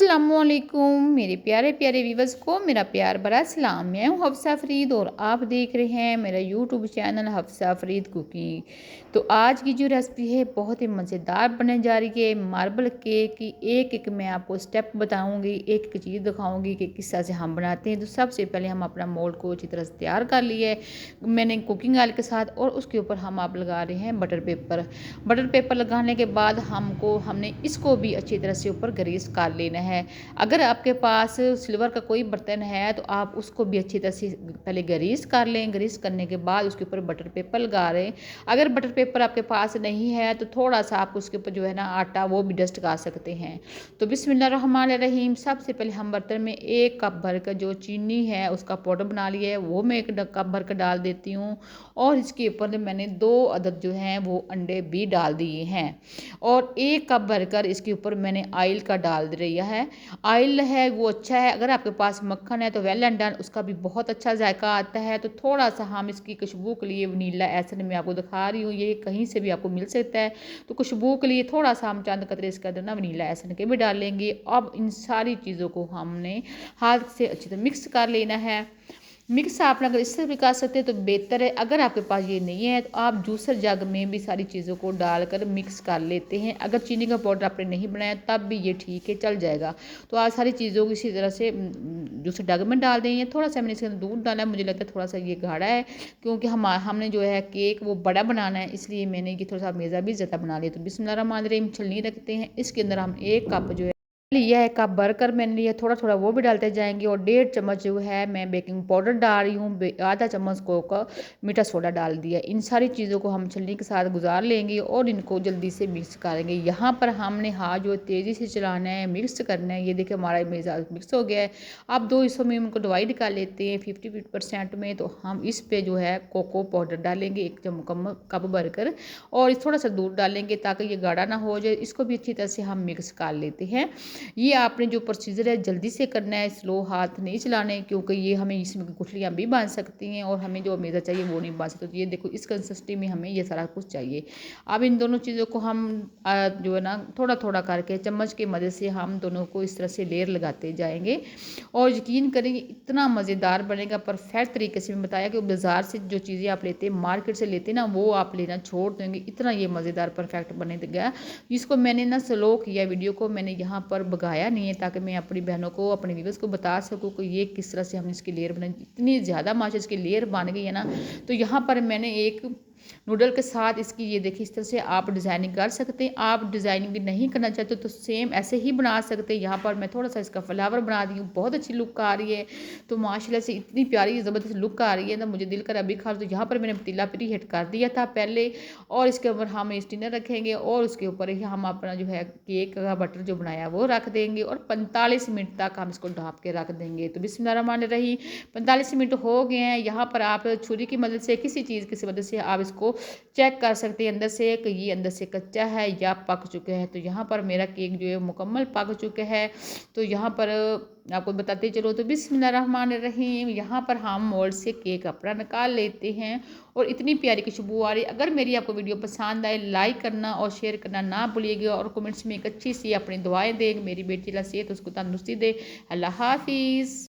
अस्सलामुअलैकुम मेरे प्यारे प्यारे व्यूवर्स को मेरा प्यार भरा सलाम। मैं हूँ हफ्सा फरीद और आप देख रहे हैं मेरा YouTube channel Hafsa Farid cooking. तो आज की जो रेसिपी है बहुत ही मज़ेदार बनने जा रही है। मार्बल केक की एक एक मैं आपको स्टेप बताऊंगी, एक एक चीज़ दिखाऊंगी कि किस तरह से हम बनाते हैं। तो सबसे पहले हम अपना मोल्ड को अच्छी तरह से तैयार कर लिया है मैंने कुकिंग ऑयल के साथ, और उसके ऊपर हम आप लगा रहे हैं बटर पेपर। बटर पेपर लगाने के बाद हमने इसको भी अच्छी तरह से ऊपर ग्रीस कर लेना है। अगर आपके पास सिल्वर का कोई बर्तन है तो आप उसको भी अच्छी तरह से पहले ग्रीस कर लें। ग्रीस करने के बाद उसके ऊपर बटर पेपर लगा रहे हैं। अगर बटर पेपर आपके पास नहीं है तो थोड़ा सा आप उसके ऊपर जो है ना आटा वो भी डस्ट कर सकते हैं। तो बिस्मिल्लाहिर्रहमानिर्रहीम, सबसे पहले हम बर्तन में 1 कप भर कर जो चीनी है उसका पाउडर बना लिया है वो मैं 1 कप भर कर डाल देती हूँ। और इसके ऊपर मैंने 2 अदद जो हैं वो अंडे भी डाल दिए हैं। और 1 कप भरकर इसके ऊपर मैंने ऑयल का डाल दिया है। ऑयल है वो अच्छा है, अगर आपके पास मक्खन है तो वेल एंड डन, उसका भी बहुत अच्छा जायका आता है। तो थोड़ा सा हम इसकी खुशबू के लिए वनीला एसेंस मैं आपको दिखा रही हूँ, ये कहीं से भी आपको मिल सकता है। तो खुशबू के लिए थोड़ा सा हम चंद कतरे इसका ना वनीला एसेंस के भी डालेंगे। अब इन सारी चीज़ों को हमने हाथ से अच्छी तरह मिक्स कर लेना है। मिक्स आप अगर इससे भी कर सकते हैं तो बेहतर है। अगर आपके पास ये नहीं है तो आप जूसर जग में भी सारी चीज़ों को डालकर मिक्स कर लेते हैं। अगर चीनी का पाउडर आपने नहीं बनाया तब भी ये ठीक है, चल जाएगा। तो आज सारी चीज़ों को इसी तरह से जूसर जग में डाल देंगे। थोड़ा सा मैंने इसके अंदर दूध डाला है, मुझे लगता है थोड़ा सा ये गाढ़ा है क्योंकि हमने जो है केक वो बड़ा बनाना है, इसलिए मैंने ये थोड़ा सा मेज़ा भी ज़्यादा बना लिया। तो बिस्मिल्लाहिर्रहमानिर्रहीम छलनी रखते हैं। इसके अंदर हम 1 कप जो है लिया है, कप भरकर मैंने लिया, थोड़ा थोड़ा वो भी डालते जाएंगे। और 1.5 चम्मच जो है मैं बेकिंग पाउडर डाल रही हूँ, आधा चम्मच को मीठा सोडा डाल दिया। इन सारी चीज़ों को हम छलनी के साथ गुजार लेंगे और इनको जल्दी से मिक्स करेंगे। यहाँ पर हमने हाथ जो तेज़ी से चलाना है, मिक्स करना है। ये देखिए हमारा मेज़ा मिक्स हो गया है। अब 2 हिस्सों में उनको डिवाइड कर लेते हैं 50% में। तो हम इस पे जो है कोको पाउडर डालेंगे 1 कप भरकर, और इस थोड़ा सा दूध डालेंगे ताकि ये गाढ़ा ना हो जाए। इसको भी अच्छी तरह से हम मिक्स कर लेते हैं। ये आपने जो प्रोसीजर है जल्दी से करना है, स्लो हाथ नहीं चलाने, क्योंकि ये हमें इसमें गुठलियाँ भी बांध सकती हैं और हमें जो मेज़ा चाहिए वो नहीं बांध सकते। तो ये देखो इस कंसिस्टेंसी में हमें ये सारा कुछ चाहिए। अब इन दोनों चीज़ों को हम जो है ना थोड़ा थोड़ा करके चम्मच की मदद से हम दोनों को इस तरह से लेयर लगाते जाएंगे। और यकीन करेंगे इतना मज़ेदार बनेगा, परफेक्ट तरीके से। मैं बताया कि बाज़ार से जो चीज़ें आप लेते हैं, मार्केट से लेते हैं ना, वो आप लेना छोड़ देंगे, इतना ये मज़ेदार परफेक्ट बनेगा। इसको मैंने ना स्लो किया, वीडियो को मैंने यहाँ पर भगाया नहीं है ताकि मैं अपनी बहनों को, अपने व्यूअर्स को बता सकूँ कि ये किस तरह से हमने इसकी लेयर बनाई। इतनी ज़्यादा माशा इसकी लेयर बन गई है ना। तो यहाँ पर मैंने एक नूडल के साथ इसकी ये देखिए इस तरह से आप डिज़ाइनिंग कर सकते हैं। आप डिज़ाइनिंग भी नहीं करना चाहते तो सेम ऐसे ही बना सकते हैं। यहाँ पर मैं थोड़ा सा इसका फ्लावर बना दी हूँ, बहुत अच्छी लुक आ रही है। तो माशाल्लाह से इतनी प्यारी ज़बरदस्त लुक आ रही है ना, मुझे दिल कर अभी खा। तो यहाँ पर मैंने पतीला प्री हीट कर दिया था पहले, और इसके ऊपर हम स्टीनर रखेंगे और उसके ऊपर ही हम अपना जो है केक का बटर जो बनाया वो रख देंगे और 45 मिनट तक हम इसको ढाँप के रख देंगे। तो बिस्मिल्लाहिर्रहमानिर्रहीम 45 मिनट हो गए हैं। यहाँ पर आप छुरी की मदद से किसी चीज़ की मदद से आप इसको चेक कर सकते हैं अंदर से कि ये अंदर से कच्चा है या पक चुके हैं। तो यहाँ पर मेरा केक जो है मुकम्मल पक चुका है। तो यहाँ पर आपको बताते चलो। तो बिस्मिल्लाहिर्रहमानिर्रहीम यहाँ पर हम मोल्ड से केक अपना निकाल लेते हैं और इतनी प्यारी खुशबू आ रही है। अगर मेरी आपको वीडियो पसंद आए लाइक करना और शेयर करना ना भूलिएगा, और कमेंट्स में एक अच्छी सी अपनी दुआएं दें मेरी बेटी ला सेहत उसको तंदुरुस्ती दे। अल्लाह हाफिज़।